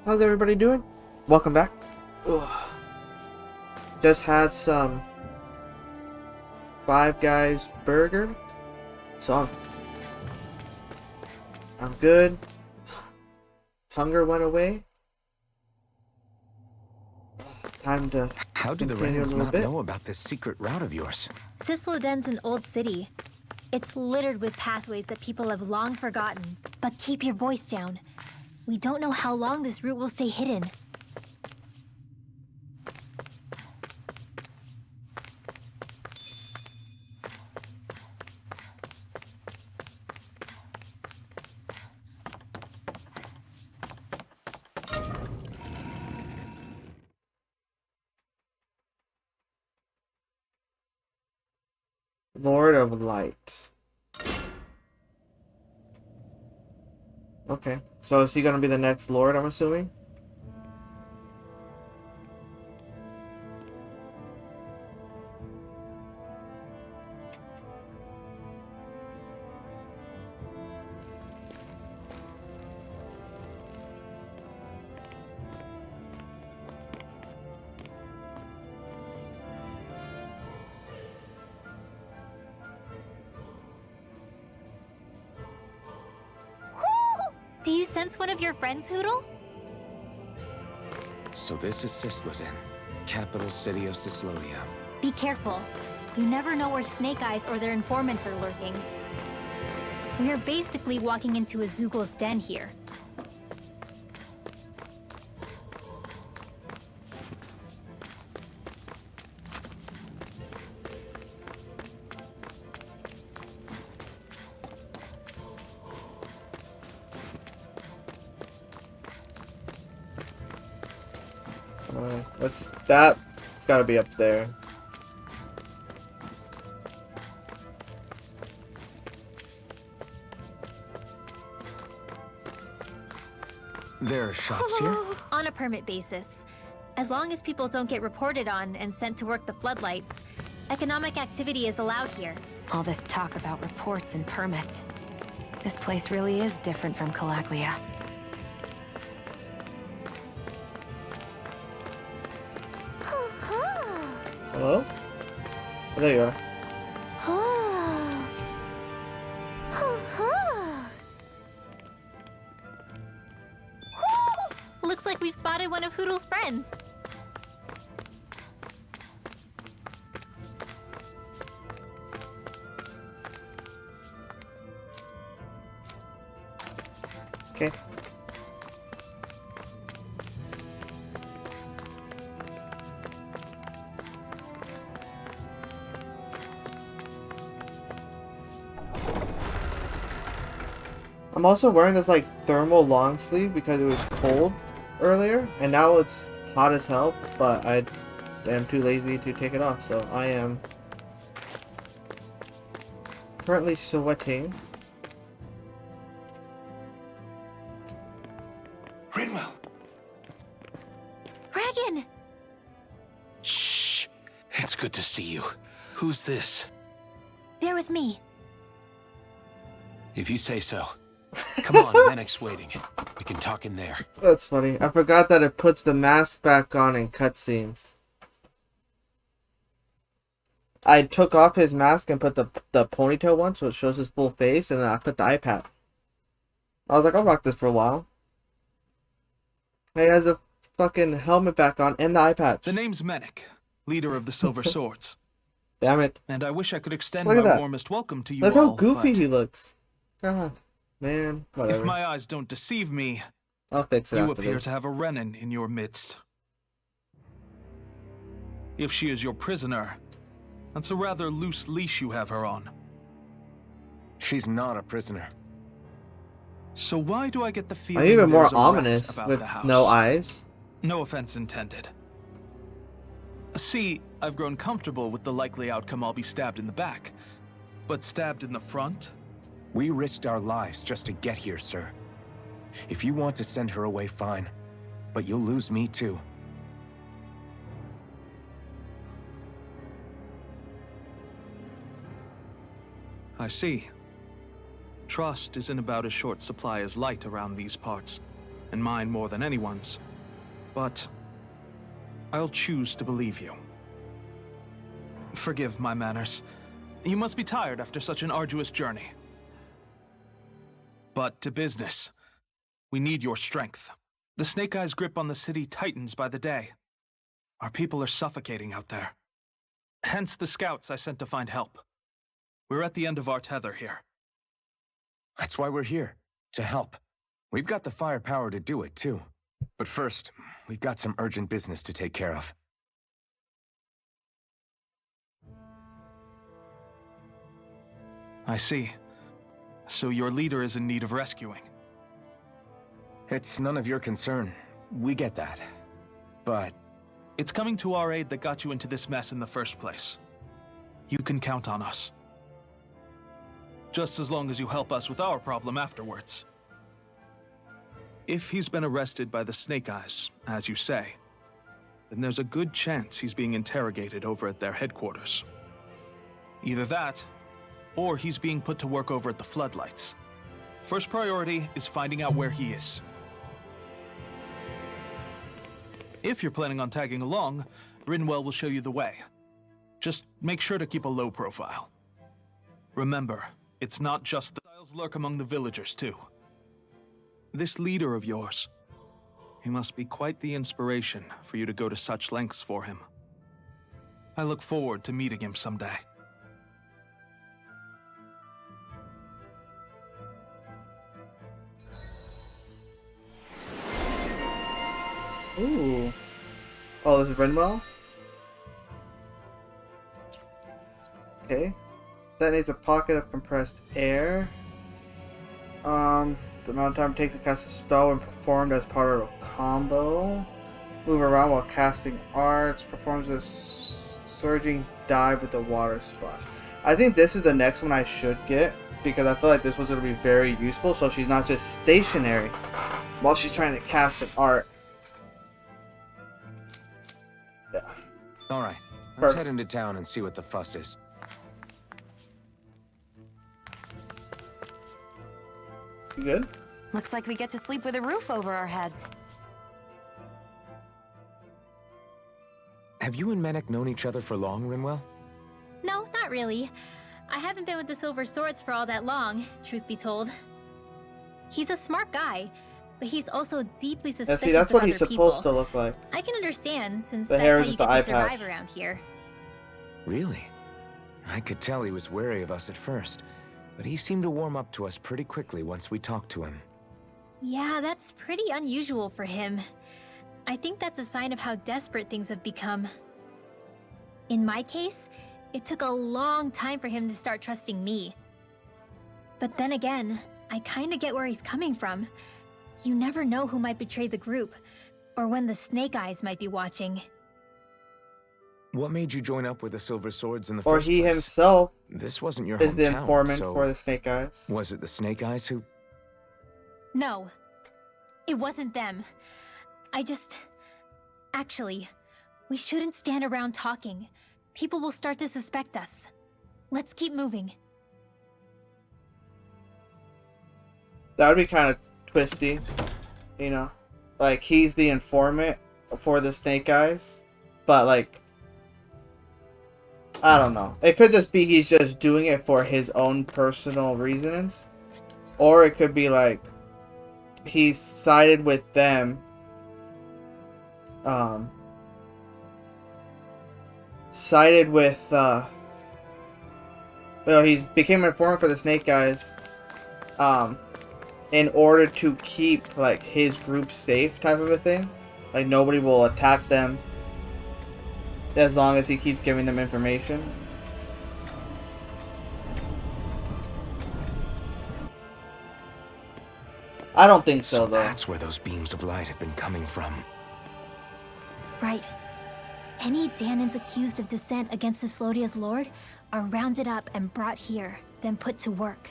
How's everybody doing? Welcome back. Ugh. Just had some Five Guys burger, so I'm good. Hunger went away. Time to How do the Renans not know about this secret route of yours? Cisloden's an old city. It's littered with pathways that people have long forgotten. But keep your voice down. We don't know how long this route will stay hidden. Lord of Light. Okay, so is he gonna be the next Lord, I'm assuming? Do you sense one of your friends, Hoodle? So this is Cisloden, capital city of Cislodia. Be careful. You never know where Snake Eyes or their informants are lurking. We are basically walking into a Zoogl's den here. It's gotta be up there. There are shops here? On a permit basis. As long as people don't get reported on and sent to work the floodlights, economic activity is allowed here. All this talk about reports and permits. This place really is different from Calaglia. Hello? Oh, there you are. Looks like we've spotted one of Hoodle's friends. Okay. I'm also wearing this like thermal long sleeve because it was cold earlier, and now it's hot as hell, but I am too lazy to take it off, so I am currently sweating. Rinwell! Dragon! Shh! It's good to see you. Who's this? They're with me. If you say so. Come on, Menek's waiting. We can talk in there. That's funny. I forgot that it puts the mask back on in cutscenes. I took off his mask and put the ponytail one so it shows his full face, and then I put the eye patch. I was like, I'll rock this for a while. He has a fucking helmet back on and the eye patch. The name's Menek, leader of the Silver Swords. Damn it. And I wish I could extend Look at my that. warmest welcome to you Look all, how goofy but he looks. God, man, whatever. if my eyes don't deceive me, I'll fix it you after appear this. to have a Renan in your midst. If she is your prisoner, that's a rather loose leash you have her on. She's not a prisoner. So why do I get the I'm feeling even more there's a rat ominous about with the house? no eyes. No offense intended. See, I've grown comfortable with the likely outcome I'll be stabbed in the back. But stabbed in the front? We risked our lives just to get here, sir. If you want to send her away, fine. But you'll lose me too. I see. Trust isn't about as short supply as light around these parts. and mine more than anyone's. But I'll choose to believe you. Forgive my manners. You must be tired after such an arduous journey. But to business. We need your strength. The Snake Eyes' grip on the city tightens by the day. Our people are suffocating out there. Hence the scouts I sent to find help. We're at the end of our tether here. That's why we're here, to help. We've got the firepower to do it, too. But first, we've got some urgent business to take care of. I see. So your leader is in need of rescuing. It's none of your concern. We get that. But It's coming to our aid that got you into this mess in the first place. You can count on us. Just as long as you help us with our problem afterwards. If he's been arrested by the Snake Eyes, as you say, then there's a good chance he's being interrogated over at their headquarters. Either that, or he's being put to work over at the Floodlights. First priority is finding out where he is. If you're planning on tagging along, Rinwell will show you the way. Just make sure to keep a low profile. Remember, it's not just the styles lurk among the villagers, too. This leader of yours, he must be quite the inspiration for you to go to such lengths for him. I look forward to meeting him someday. Ooh. Oh, this is Rinwell? Okay. Detonates a pocket of compressed air. The amount of time it takes to cast a spell when performed as part of a combo. Move around while casting arts. Performs a surging dive with a water splash. I think this is the next one I should get, because I feel like this one's going to be very useful, so she's not just stationary while she's trying to cast an art. Yeah. alright, let's Perfect. head into town and see what the fuss is. You good? Looks like we get to sleep with a roof over our heads. Have you and Menek known each other for long, Rinwell? No, not really. I haven't been with the Silver Swords for all that long, truth be told. He's a smart guy, but he's also deeply Yeah, suspicious see, that's of what other he's supposed to people. look like. I can understand, since The that's hair how is you just get the to eye survive patch. around here. Really? I could tell he was wary of us at first, but he seemed to warm up to us pretty quickly once we talked to him. Yeah, that's pretty unusual for him. I think that's a sign of how desperate things have become. In my case, it took a long time for him to start trusting me. But then again, I kinda get where he's coming from. You never know who might betray the group, or when the Snake Eyes might be watching. What made you join up with the Silver Swords in the Or first he place? himself This wasn't your is the hometown, informant so for the Snake Eyes. was it the Snake Eyes who... No, it wasn't them. Actually, we shouldn't stand around talking. People will start to suspect us. Let's keep moving. That would be kind of twisty, you know? Like, he's the informant for the Snake Eyes, but, like, I don't know. It could just be he's just doing it for his own personal reasons. Or it could be, like, he sided with them. Sided with, he's became an informant for the Snake Eyes, in order to keep, like, his group safe type of a thing. Like, nobody will attack them as long as he keeps giving them information. I don't think so, though. that's where those beams of light have been coming from. Right. Any Dahnans accused of dissent against Islodia's lord are rounded up and brought here, then put to work.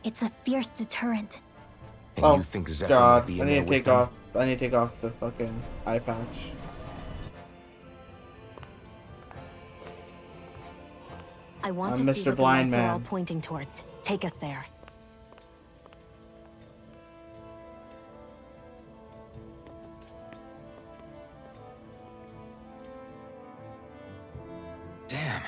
It's a fierce deterrent. And Oh, you think Zephyr God. might be I in need there to with take them? off. I need to take off the fucking eye patch. I want I'm to see Mr. what the Blind lights are all Man. pointing towards. Take us there. Damn.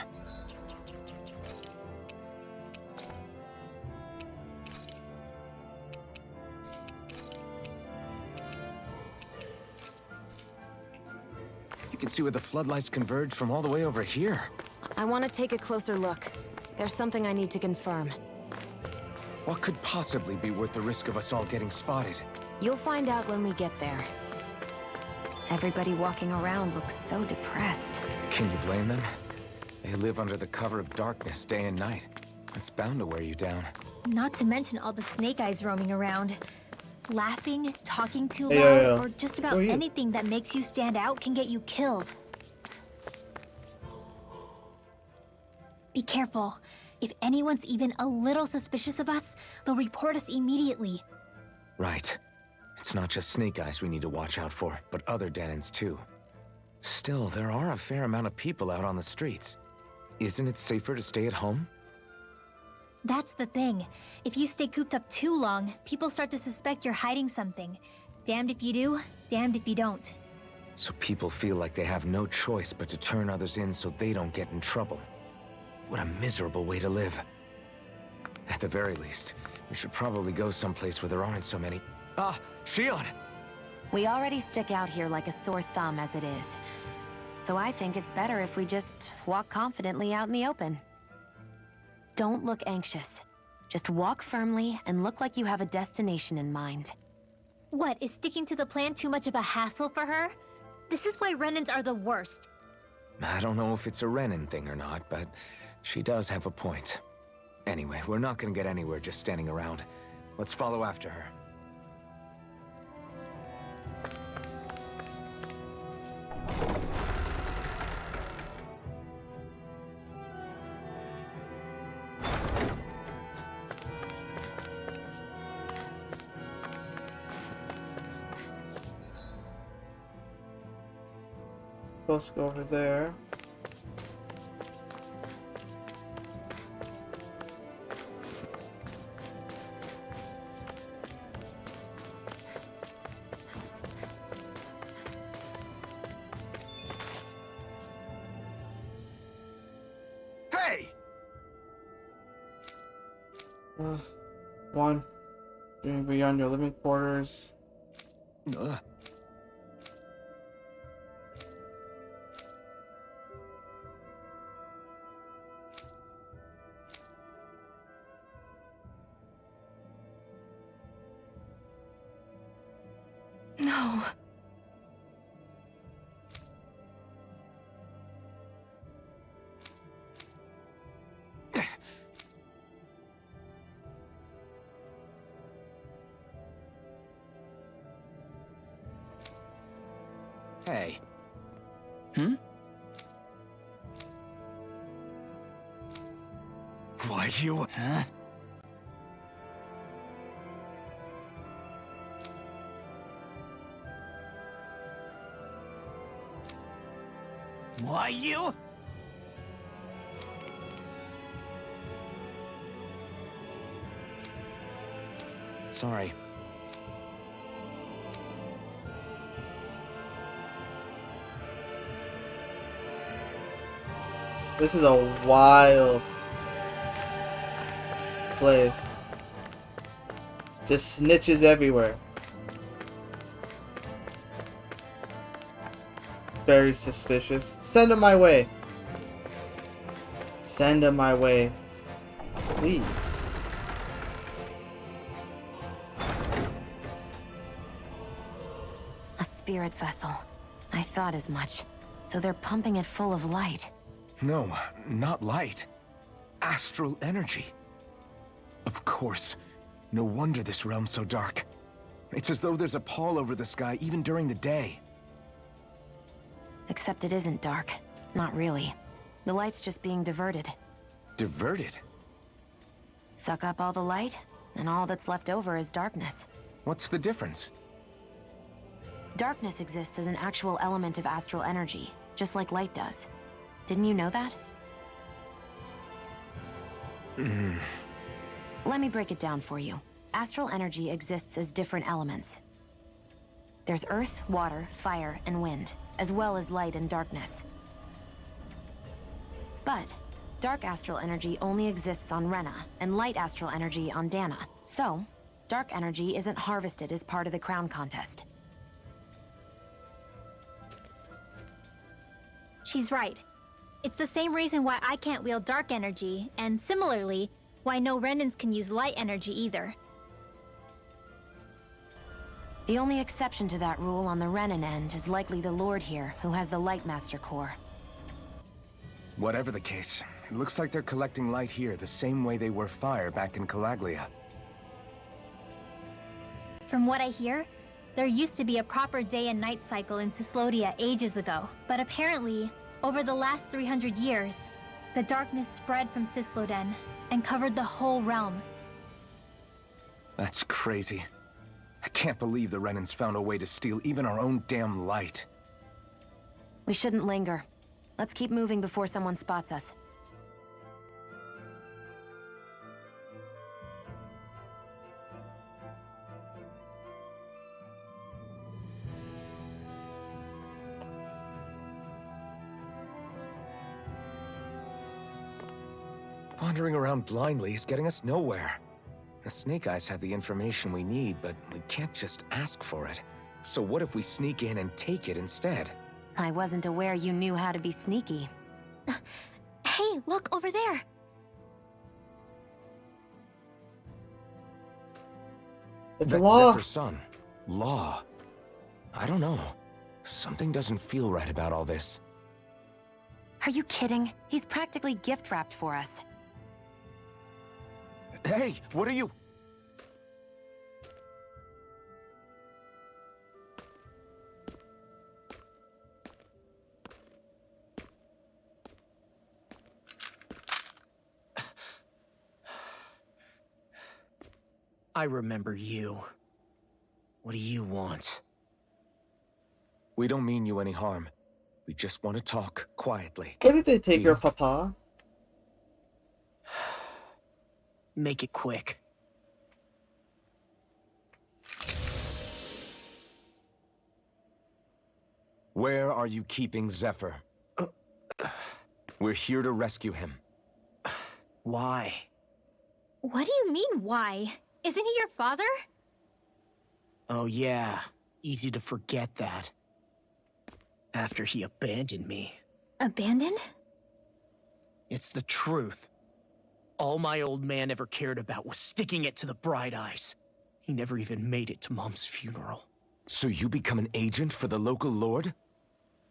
You can see where the floodlights converge from all the way over here. I want to take a closer look. There's something I need to confirm. What could possibly be worth the risk of us all getting spotted? You'll find out when we get there. Everybody walking around looks so depressed. Can you blame them? They live under the cover of darkness day and night. It's bound to wear you down. Not to mention all the snake eyes roaming around. Laughing, talking too Hey, loud, or just Who about are you? anything that makes you stand out can get you killed. Be careful. If anyone's even a little suspicious of us, they'll report us immediately. Right. It's not just Snake Eyes we need to watch out for, but other Dahnans too. Still, there are a fair amount of people out on the streets. Isn't it safer to stay at home? That's the thing. If you stay cooped up too long, people start to suspect you're hiding something. Damned if you do, damned if you don't. So people feel like they have no choice but to turn others in so they don't get in trouble. What a miserable way to live. At the very least, we should probably go someplace where there aren't so many... Ah, Shionne! We already stick out here like a sore thumb as it is. So I think it's better if we just walk confidently out in the open. Don't look anxious. Just walk firmly and look like you have a destination in mind. What, is sticking to the plan too much of a hassle for her? This is why Renans are the worst. I don't know if it's a Renan thing or not, but she does have a point. Anyway, we're not gonna get anywhere just standing around. Let's follow after her. Supposed to go over there. Hey! One. Beyond your living quarters. Ugh. No. Hey. Why you... Huh? Why you? Sorry. This is a wild place. Just snitches everywhere. Very suspicious. Send him my way. Send him my way. Please. A spirit vessel. I thought as much. So they're pumping it full of light. No, not light. Astral energy. Of course. No wonder this realm's so dark. It's as though there's a pall over the sky even during the day. Except it isn't dark. Not really. The light's just being diverted. Diverted? Suck up all the light, and all that's left over is darkness. What's the difference? Darkness exists as an actual element of astral energy, just like light does. Didn't you know that? Let me break it down for you. Astral energy exists as different elements. There's earth, water, fire, and wind, as well as light and darkness. But dark astral energy only exists on Rena, and light astral energy on Dahna. So, dark energy isn't harvested as part of the crown contest. She's right. It's the same reason why I can't wield dark energy, and similarly, why no Renans can use light energy either. The only exception to that rule on the Renan end is likely the Lord here, who has the Light Master core. Whatever the case, it looks like they're collecting light here the same way they were fire back in Calaglia. From what I hear, there used to be a proper day and night cycle in Cyslodia ages ago, but apparently, over the last 300 years, the darkness spread from Cysloden and covered the whole realm. That's crazy. I can't believe the Renans found a way to steal even our own damn light. We shouldn't linger. Let's keep moving before someone spots us. Wandering around blindly is getting us nowhere. The Snake Eyes have the information we need, but we can't just ask for it. So what if we sneak in and take it instead? I wasn't aware you knew how to be sneaky. Hey, look over there! It's a That's law. Zephyr's son. Law. I don't know. Something doesn't feel right about all this. Are you kidding? He's practically gift-wrapped for us. Hey, what are you? I remember you. What do you want? We don't mean you any harm. We just want to talk quietly. Where did they take Do your you- papa? Make it quick. Where are you keeping Zephyr? We're here to rescue him. Why? What do you mean, why? Isn't he your father? Oh yeah, easy to forget that. After he abandoned me. Abandoned? It's the truth. All my old man ever cared about was sticking it to the Bright Eyes. He never even made it to Mom's funeral. So you become an agent for the local lord?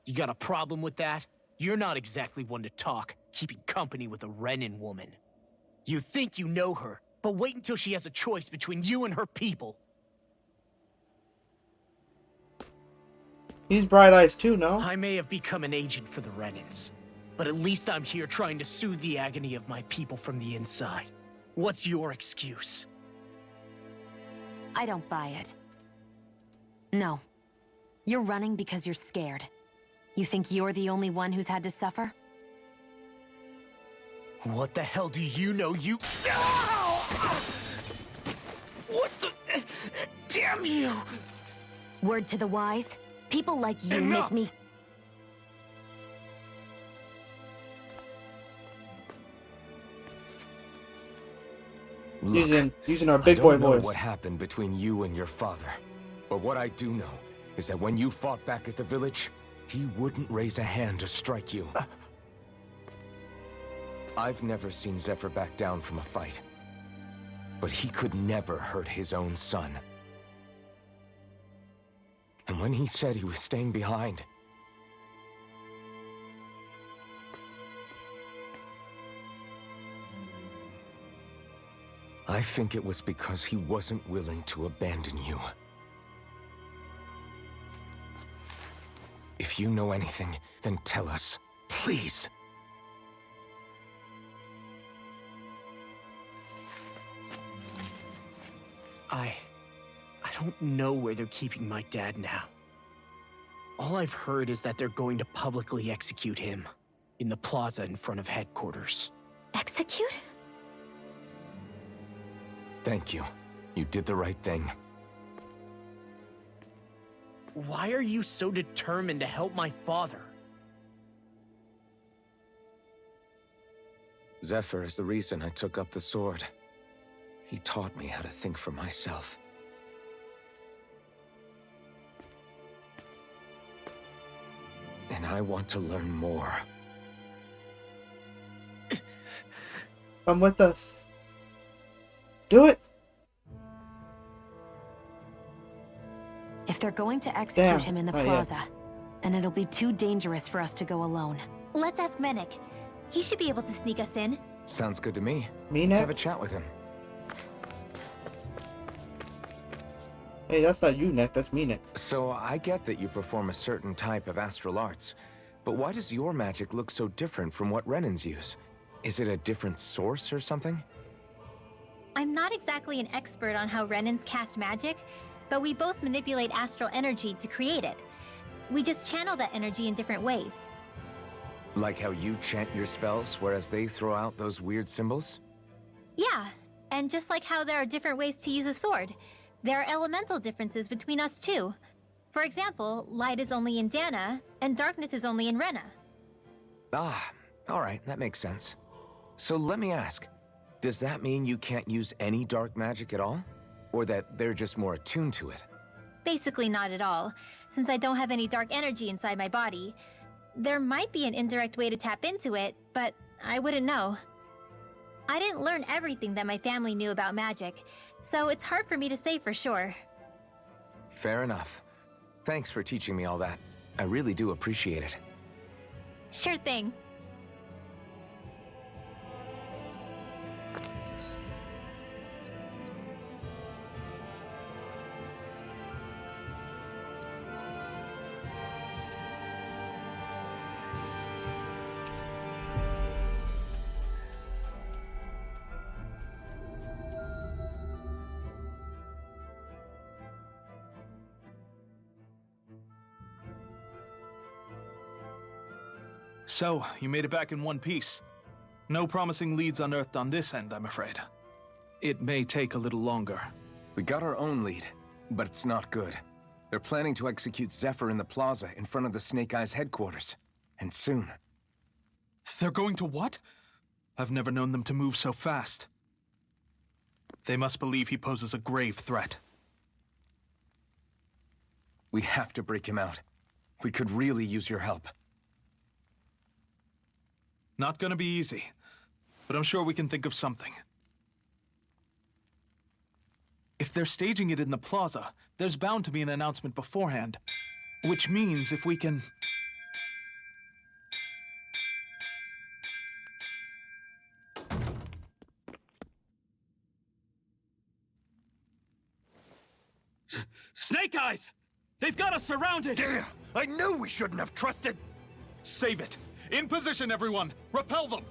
You got a problem with that? You're not exactly one to talk, keeping company with a Renan woman. You think you know her, but wait until she has a choice between you and her people. He's Bright Eyes too, no? I may have become an agent for the Renans, but at least I'm here trying to soothe the agony of my people from the inside. What's your excuse? I don't buy it. No. You're running because you're scared. You think you're the only one who's had to suffer? What the hell do you know, you... What the... Damn you! Word to the wise, people like you Enough! make me... Look, Using our I big boy don't know voice. what happened between you and your father. But what I do know is that when you fought back at the village, he wouldn't raise a hand to strike you. I've never seen Zephyr back down from a fight. But he could never hurt his own son. And when he said he was staying behind, I think it was because he wasn't willing to abandon you. If you know anything, then tell us, please. I don't know where they're keeping my dad now. All I've heard is that they're going to publicly execute him in the plaza in front of headquarters. Execute? Thank you. You did the right thing. Why are you so determined to help my father? Zephyr is the reason I took up the sword. He taught me how to think for myself. And I want to learn more. Come with us. Do it. If they're going to execute Damn. him in the Oh, yeah. plaza, then it'll be too dangerous for us to go alone. Let's ask Menek. He should be able to sneak us in. Sounds good to me. Menek? Let's have a chat with him. Hey, that's not you, Nick. That's me, Nick. So, I get that you perform a certain type of astral arts, but why does your magic look so different from what Renan's use? Is it a different source or something? I'm not exactly an expert on how Renans cast magic, but we both manipulate astral energy to create it. We just channel that energy in different ways. Like how you chant your spells, whereas they throw out those weird symbols? Yeah, and just like how there are different ways to use a sword, there are elemental differences between us too. For example, light is only in Dahna, and darkness is only in Rena. Ah, alright, that makes sense. So let me ask, does that mean you can't use any dark magic at all? Or that they're just more attuned to it? Basically not at all, since I don't have any dark energy inside my body. There might be an indirect way to tap into it, but I wouldn't know. I didn't learn everything that my family knew about magic, so it's hard for me to say for sure. Fair enough. Thanks for teaching me all that. I really do appreciate it. Sure thing. So, you made it back in one piece. No promising leads unearthed on this end, I'm afraid. It may take a little longer. We got our own lead, but it's not good. They're planning to execute Zephyr in the plaza in front of the Snake Eyes headquarters. And soon. They're going to what? I've never known them to move so fast. They must believe he poses a grave threat. We have to break him out. We could really use your help. Not gonna be easy, but I'm sure we can think of something. If they're staging it in the plaza, there's bound to be an announcement beforehand. Which means if we can... Snake Eyes! They've got us surrounded! Damn! I knew we shouldn't have trusted! Save it! In position, everyone! Repel them!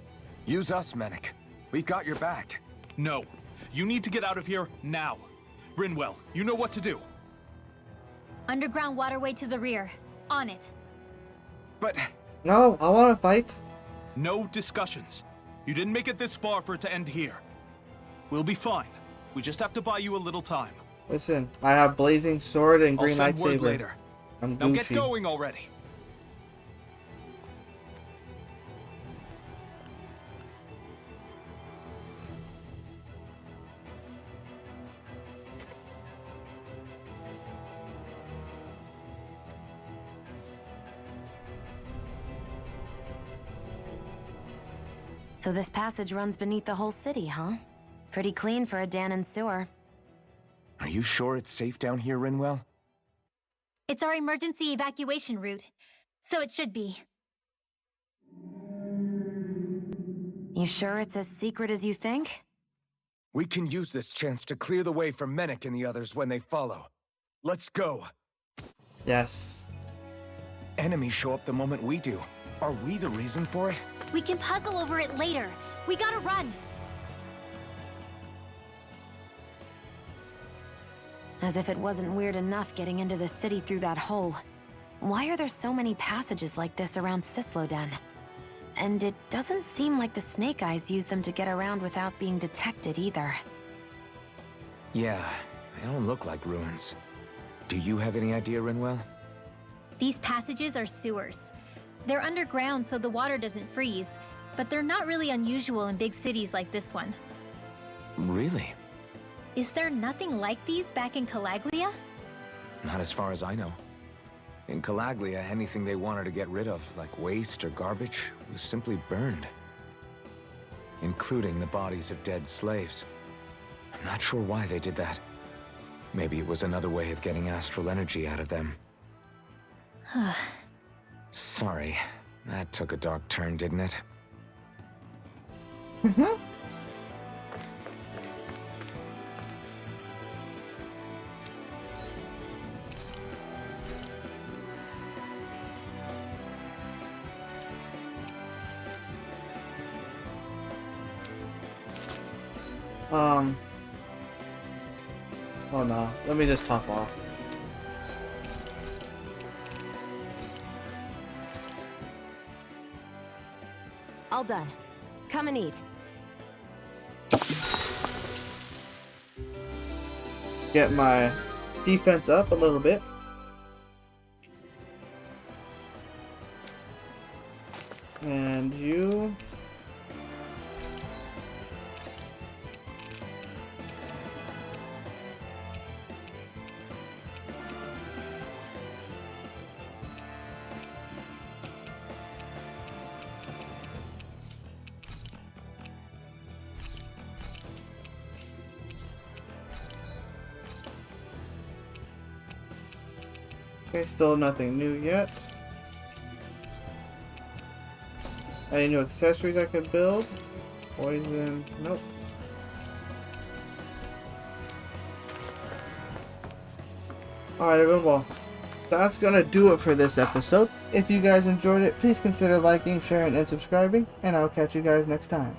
Use us, Menek. We've got your back. No. You need to get out of here now. Rinwell, you know what to do. Underground waterway to the rear. On it. But... No, I want to fight. No discussions. You didn't make it this far for it to end here. We'll be fine. We just have to buy you a little time. Listen, I have blazing sword and green I'll send word lightsaber. later. I'm Now get Gucci. going already. So this passage runs beneath the whole city, huh? Pretty clean for a Dahnan sewer. Are you sure it's safe down here, Rinwell? It's our emergency evacuation route, so it should be. You sure it's as secret as you think? We can use this chance to clear the way for Menek and the others when they follow. Let's go. Yes. Enemies show up the moment we do. Are we the reason for it? We can puzzle over it later. We gotta run. As if it wasn't weird enough getting into the city through that hole. Why are there so many passages like this around Cisloden? And it doesn't seem like the Snake Eyes use them to get around without being detected either. Yeah, they don't look like ruins. Do you have any idea, Rinwell? These passages are sewers. They're underground so the water doesn't freeze, but they're not really unusual in big cities like this one. Really? Is there nothing like these back in Calaglia? Not as far as I know. In Calaglia, anything they wanted to get rid of, like waste or garbage, was simply burned. Including the bodies of dead slaves. I'm not sure why they did that. Maybe it was another way of getting astral energy out of them. Sorry, that took a dark turn, didn't it? Mm-hmm. Oh no, let me just top off. All done. Come and eat. Get my defense up a little bit. And you... Okay, still nothing new yet. Any new accessories I could build? Poison, nope. Alright everyone, well, that's gonna do it for this episode. If you guys enjoyed it, please consider liking, sharing, and subscribing, and I'll catch you guys next time.